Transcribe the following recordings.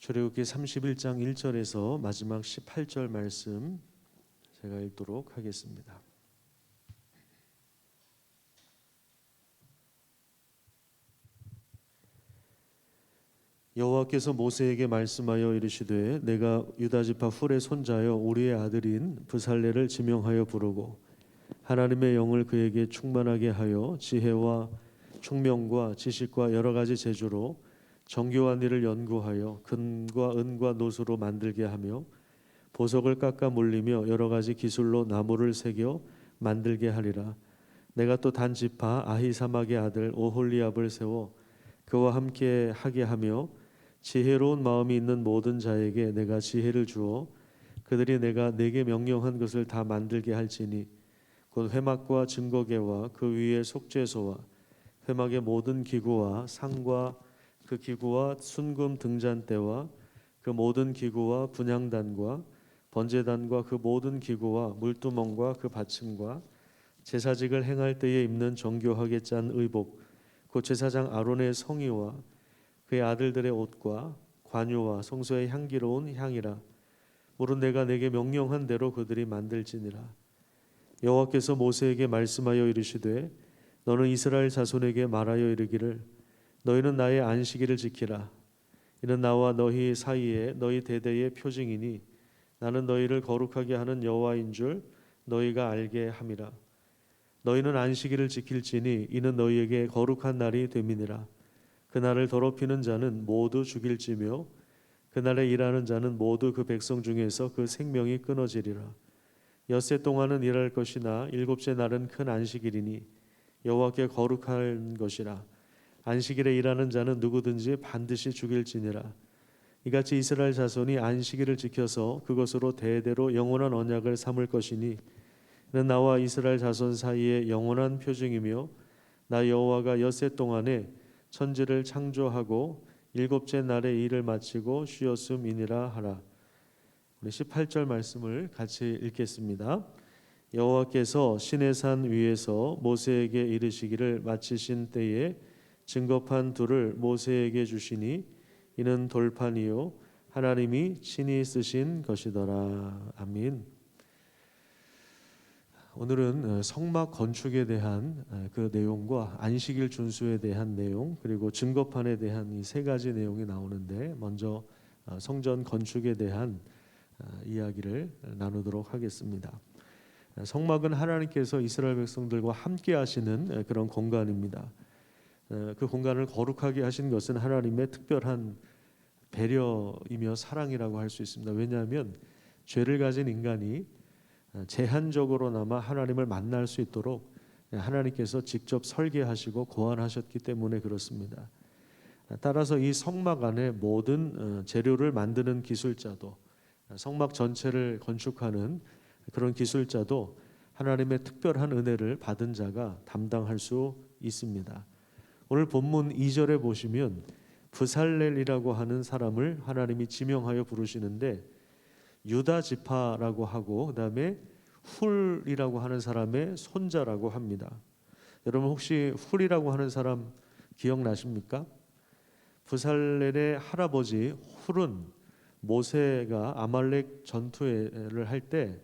출애굽기 31장 1절에서 마지막 18절 말씀 제가 읽도록 하겠습니다. 여호와께서 모세에게 말씀하여 이르시되 내가 유다 지파 훌의 손자여 우리의 아들인 브살레를 지명하여 부르고 하나님의 영을 그에게 충만하게 하여 지혜와 총명과 지식과 여러 가지 재주로 정교한 일을 연구하여 금과 은과 노수로 만들게 하며 보석을 깎아 물리며 여러 가지 기술로 나무를 새겨 만들게 하리라. 내가 또 단 지파 아히사막의 아들 오홀리압을 세워 그와 함께 하게 하며 지혜로운 마음이 있는 모든 자에게 내가 지혜를 주어 그들이 내가 내게 명령한 것을 다 만들게 할지니 곧 회막과 증거계와 그 위에 속죄소와 회막의 모든 기구와 상과 그 기구와 순금 등잔대와 그 모든 기구와 분향단과 번제단과 그 모든 기구와 물두멍과 그 받침과 제사직을 행할 때에 입는 정교하게 짠 의복 곧 제사장 아론의 성의와 그의 아들들의 옷과 관유와 성소의 향기로운 향이라. 물은 내가 내게 명령한 대로 그들이 만들지니라. 여호와께서 모세에게 말씀하여 이르시되 너는 이스라엘 자손에게 말하여 이르기를 너희는 나의 안식일을 지키라. 이는 나와 너희 사이에 너희 대대의 표징이니 나는 너희를 거룩하게 하는 여호와인 줄 너희가 알게 함이라. 너희는 안식일을 지킬지니 이는 너희에게 거룩한 날이 됨이니라. 그날을 더럽히는 자는 모두 죽일지며 그날에 일하는 자는 모두 그 백성 중에서 그 생명이 끊어지리라. 엿새 동안은 일할 것이나 일곱째 날은 큰 안식일이니 여호와께 거룩한 것이라. 안식일에 일하는 자는 누구든지 반드시 죽일지니라. 이같이 이스라엘 자손이 안식일을 지켜서 그것으로 대대로 영원한 언약을 삼을 것이니 이는 나와 이스라엘 자손 사이에 영원한 표징이며 나 여호와가 엿새 동안에 천지를 창조하고 일곱째 날에 일을 마치고 쉬었음이니라 하라. 우리 18절 말씀을 같이 읽겠습니다. 여호와께서 시내산 위에서 모세에게 이르시기를 마치신 때에 증거판 둘을 모세에게 주시니 이는 돌판이요 하나님이 친히 쓰신 것이더라. 아멘. 오늘은 성막 건축에 대한 그 내용과 안식일 준수에 대한 내용 그리고 증거판에 대한 이 세 가지 내용이 나오는데 먼저 성전 건축에 대한 이야기를 나누도록 하겠습니다. 성막은 하나님께서 이스라엘 백성들과 함께 하시는 그런 공간입니다. 그 공간을 거룩하게 하신 것은 하나님의 특별한 배려이며 사랑이라고 할 수 있습니다. 왜냐하면 죄를 가진 인간이 제한적으로나마 하나님을 만날 수 있도록 하나님께서 직접 설계하시고 고안하셨기 때문에 그렇습니다. 따라서 이 성막 안에 모든 재료를 만드는 기술자도 성막 전체를 건축하는 그런 기술자도 하나님의 특별한 은혜를 받은 자가 담당할 수 있습니다. 오늘 본문 2절에 보시면 브살렐이라고 하는 사람을 하나님이 지명하여 부르시는데 유다 지파라고 하고 그다음에 훌이라고 하는 사람의 손자라고 합니다. 여러분 혹시 훌이라고 하는 사람 기억나십니까? 브살렐의 할아버지 훌은 모세가 아말렉 전투를 할 때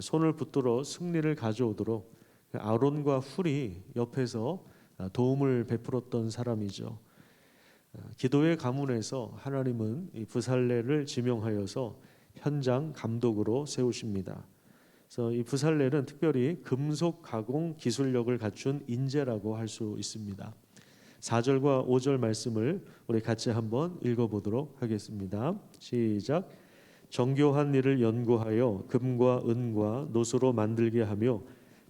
손을 붙들어 승리를 가져오도록 아론과 훌이 옆에서 도움을 베풀었던 사람이죠. 기도의 가문에서 하나님은 이 브살렐을 지명하여서 현장 감독으로 세우십니다. 그래서 이 브살렐은 특별히 금속 가공 기술력을 갖춘 인재라고 할 수 있습니다. 4절과 5절 말씀을 우리 같이 한번 읽어보도록 하겠습니다. 시작. 정교한 일을 연구하여 금과 은과 노수로 만들게 하며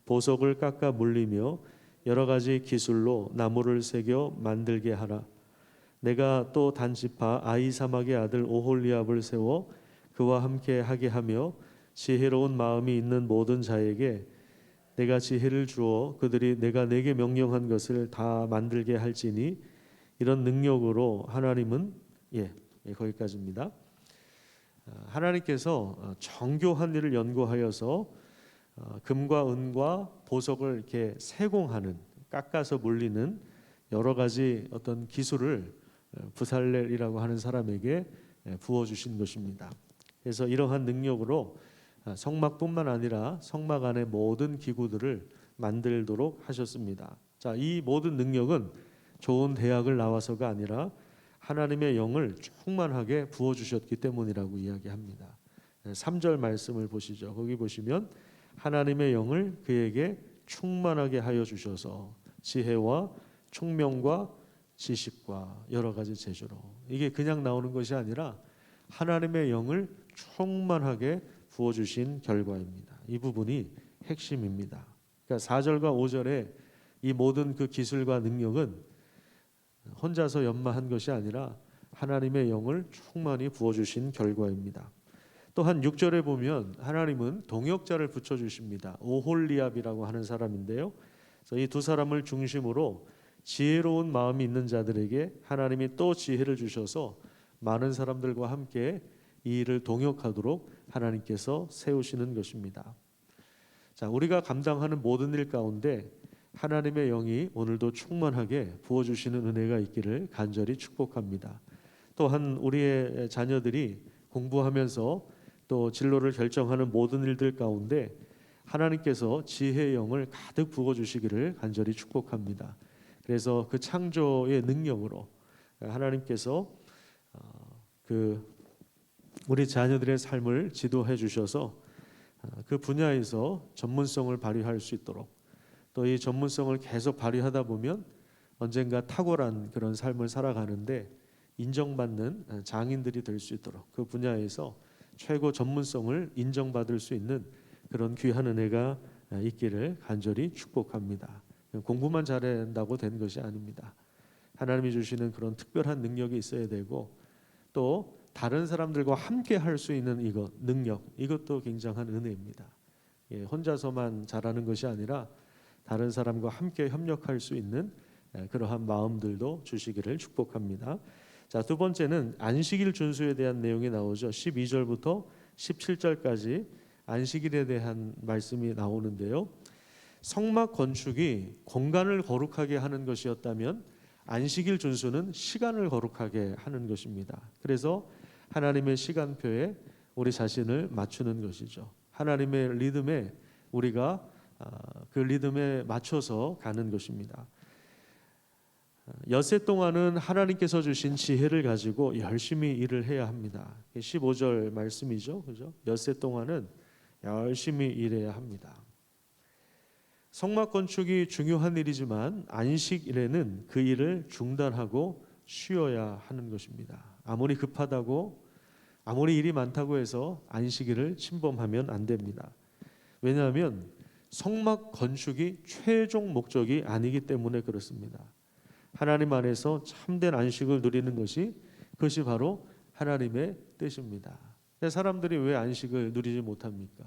보석을 깎아 물리며 여러 가지 기술로 나무를 새겨 만들게 하라. 내가 또 단지파 아히사막의 아들 오홀리압을 세워 그와 함께 하게 하며 지혜로운 마음이 있는 모든 자에게 내가 지혜를 주어 그들이 내가 내게 명령한 것을 다 만들게 할지니 이런 능력으로 하나님은 거기까지입니다. 하나님께서 정교한 일을 연구하여서 금과 은과 보석을 이렇게 세공하는 깎아서 물리는 여러 가지 어떤 기술을 브살렐이라고 하는 사람에게 부어 주신 것입니다. 그래서 이러한 능력으로 성막뿐만 아니라 성막 안의 모든 기구들을 만들도록 하셨습니다. 자, 이 모든 능력은 좋은 대학을 나와서가 아니라 하나님의 영을 충만하게 부어 주셨기 때문이라고 이야기합니다. 3절 말씀을 보시죠. 거기 보시면 하나님의 영을 그에게 충만하게 하여 주셔서 지혜와 총명과 지식과 여러 가지 재주로, 이게 그냥 나오는 것이 아니라 하나님의 영을 충만하게 부어 주신 결과입니다. 이 부분이 핵심입니다. 그러니까 4절과 5절에 이 모든 그 기술과 능력은 혼자서 연마한 것이 아니라 하나님의 영을 충만히 부어 주신 결과입니다. 또한 6절에 보면 하나님은 동역자를 붙여 주십니다. 오홀리압이라고 하는 사람인데요. 그래서 이 두 사람을 중심으로 지혜로운 마음이 있는 자들에게 하나님이 또 지혜를 주셔서 많은 사람들과 함께 이 일을 동역하도록 하나님께서 세우시는 것입니다. 자, 우리가 감당하는 모든 일 가운데 하나님의 영이 오늘도 충만하게 부어주시는 은혜가 있기를 간절히 축복합니다. 또한 우리의 자녀들이 공부하면서 또 진로를 결정하는 모든 일들 가운데 하나님께서 지혜의 영을 가득 부어주시기를 간절히 축복합니다. 그래서 그 창조의 능력으로 하나님께서 우리 자녀들의 삶을 지도해 주셔서 그 분야에서 전문성을 발휘할 수 있도록, 또 이 전문성을 계속 발휘하다 보면 언젠가 탁월한 그런 삶을 살아가는데 인정받는 장인들이 될 수 있도록 그 분야에서 최고 전문성을 인정받을 수 있는 그런 귀한 은혜가 있기를 간절히 축복합니다. 공부만 잘한다고 된 것이 아닙니다. 하나님이 주시는 그런 특별한 능력이 있어야 되고, 또 다른 사람들과 함께 할 수 있는 이것, 능력, 이것도 굉장한 은혜입니다. 혼자서만 잘하는 것이 아니라 다른 사람과 함께 협력할 수 있는 그러한 마음들도 주시기를 축복합니다. 자, 두 번째는 안식일 준수에 대한 내용이 나오죠. 12절부터 17절까지 안식일에 대한 말씀이 나오는데요. 성막 건축이 공간을 거룩하게 하는 것이었다면 안식일 준수는 시간을 거룩하게 하는 것입니다. 그래서 하나님의 시간표에 우리 자신을 맞추는 것이죠. 하나님의 리듬에 우리가 그 리듬에 맞춰서 가는 것입니다. 엿새 동안은 하나님께서 주신 지혜를 가지고 열심히 일을 해야 합니다. 15절 말씀이죠. 그죠? 엿새 동안은 열심히 일해야 합니다. 성막 건축이 중요한 일이지만 안식일에는 그 일을 중단하고 쉬어야 하는 것입니다. 아무리 급하다고, 아무리 일이 많다고 해서 안식일을 침범하면 안 됩니다. 왜냐하면 성막 건축이 최종 목적이 아니기 때문에 그렇습니다. 하나님 안에서 참된 안식을 누리는 것이, 그것이 바로 하나님의 뜻입니다. 사람들이 왜 안식을 누리지 못합니까?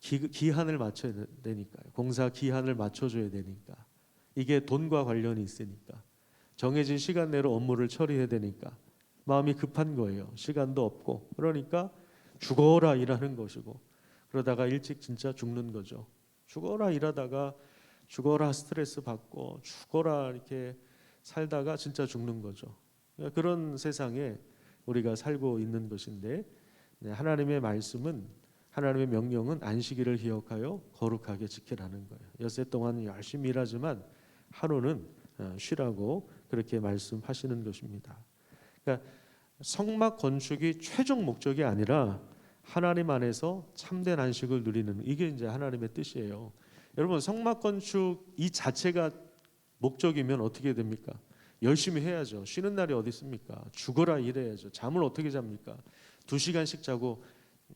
기한을 맞춰야 되니까요. 공사 기한을 맞춰줘야 되니까. 이게 돈과 관련이 있으니까. 정해진 시간 내로 업무를 처리해야 되니까. 마음이 급한 거예요. 시간도 없고. 그러니까 죽어라 일하는 것이고, 그러다가 일찍 진짜 죽는 거죠. 죽어라 일하다가 죽어라 스트레스 받고 죽어라 이렇게 살다가 진짜 죽는 거죠. 그런 세상에 우리가 살고 있는 것인데, 하나님의 말씀은, 하나님의 명령은 안식일을 기억하여 거룩하게 지키라는 거예요. 엿새 동안 열심히 일하지만 하루는 쉬라고 그렇게 말씀하시는 것입니다. 그러니까 성막 건축이 최종 목적이 아니라 하나님 안에서 참된 안식을 누리는, 이게 이제 하나님의 뜻이에요. 여러분, 성막 건축 이 자체가 목적이면 어떻게 됩니까? 열심히 해야죠. 쉬는 날이 어디 있습니까? 죽어라 일해야죠. 잠을 어떻게 잡니까? 2시간씩 자고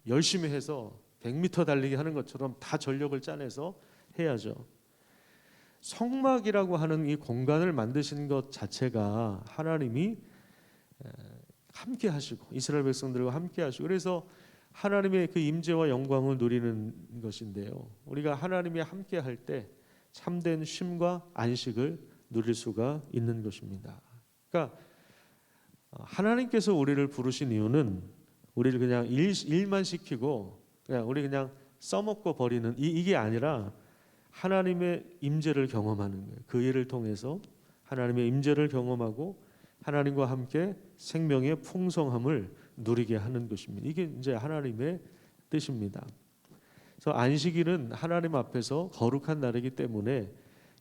열심히 해서 100m 달리기 하는 것처럼 다 전력을 짜내서 해야죠. 성막이라고 하는 이 공간을 만드신 것 자체가 하나님이 함께 하시고 이스라엘 백성들과 함께 하시고, 그래서 하나님의 그 임재와 영광을 누리는 것인데요. 우리가 하나님이 함께 할 때 참된 쉼과 안식을 누릴 수가 있는 것입니다. 그러니까 하나님께서 우리를 부르신 이유는 우리를 그냥 일만 시키고 우리 그냥 써먹고 버리는 이게 아니라 하나님의 임재를 경험하는 거예요. 그 일을 통해서 하나님의 임재를 경험하고 하나님과 함께 생명의 풍성함을 누리게 하는 것입니다. 이게 이제 하나님의 뜻입니다. 그래서 안식일은 하나님 앞에서 거룩한 날이기 때문에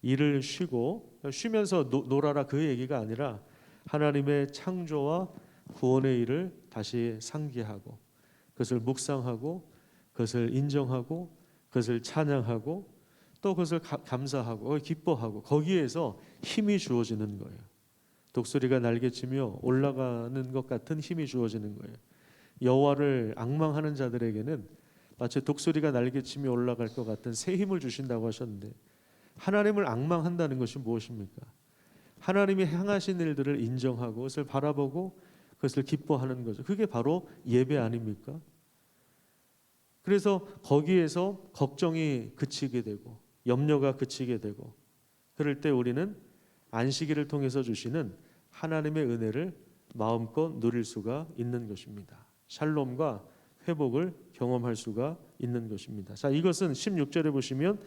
일을 쉬면서 놀아라 그 얘기가 아니라 하나님의 창조와 구원의 일을 다시 상기하고 그것을 묵상하고 그것을 인정하고 그것을 찬양하고 또 그것을 감사하고 기뻐하고 거기에서 힘이 주어지는 거예요. 독수리가 날개치며 올라가는 것 같은 힘이 주어지는 거예요. 여호와를 앙망하는 자들에게는 마치 독수리가 날개치며 올라갈 것 같은 새 힘을 주신다고 하셨는데 하나님을 앙망한다는 것이 무엇입니까? 하나님이 행하신 일들을 인정하고 그것을 바라보고 그것을 기뻐하는 거죠. 그게 바로 예배 아닙니까? 그래서 거기에서 걱정이 그치게 되고 염려가 그치게 되고 그럴 때 우리는 안식일을 통해서 주시는 하나님의 은혜를 마음껏 누릴 수가 있는 것입니다. 샬롬과 회복을 경험할 수가 있는 것입니다. 자, 이것은 16절에 보시면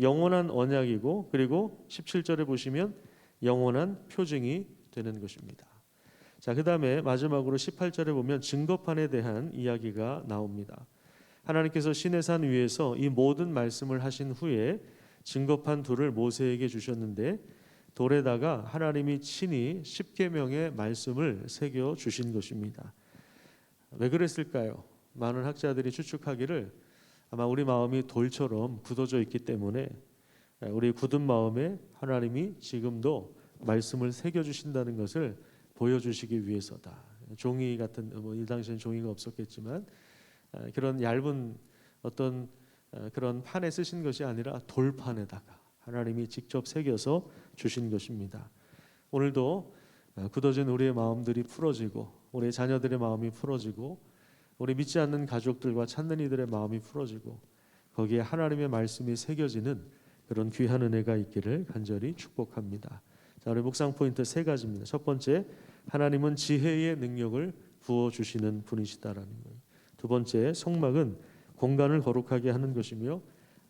영원한 언약이고 그리고 17절에 보시면 영원한 표징이 되는 것입니다. 자, 그다음에 마지막으로 18절에 보면 증거판에 대한 이야기가 나옵니다. 하나님께서 시내산 위에서 이 모든 말씀을 하신 후에 증거판 둘을 모세에게 주셨는데 돌에다가 하나님이 친히 십계명의 말씀을 새겨 주신 것입니다. 왜 그랬을까요? 많은 학자들이 추측하기를 아마 우리 마음이 돌처럼 굳어져 있기 때문에 우리 굳은 마음에 하나님이 지금도 말씀을 새겨 주신다는 것을 보여주시기 위해서다. 종이 같은 이 당시엔 종이가 없었겠지만 그런 얇은 어떤 그런 판에 쓰신 것이 아니라 돌판에다가 하나님이 직접 새겨서 주신 것입니다. 오늘도 굳어진 우리의 마음들이 풀어지고 우리 자녀들의 마음이 풀어지고 우리 믿지 않는 가족들과 찾는 이들의 마음이 풀어지고 거기에 하나님의 말씀이 새겨지는 그런 귀한 은혜가 있기를 간절히 축복합니다. 자, 우리 묵상 포인트 세 가지입니다. 첫 번째, 하나님은 지혜의 능력을 부어주시는 분이시다라는 거예요. 두 번째, 성막은 공간을 거룩하게 하는 것이며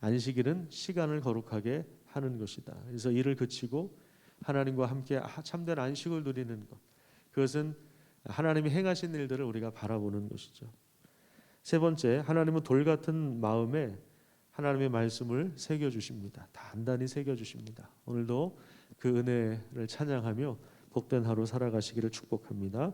안식일은 시간을 거룩하게 하는 것이다. 그래서 일을 그치고 하나님과 함께 참된 안식을 누리는 것, 그것은 하나님이 행하신 일들을 우리가 바라보는 것이죠. 세 번째, 하나님은 돌 같은 마음에 하나님의 말씀을 새겨주십니다. 단단히 새겨주십니다. 오늘도 그 은혜를 찬양하며 복된 하루 살아가시기를 축복합니다.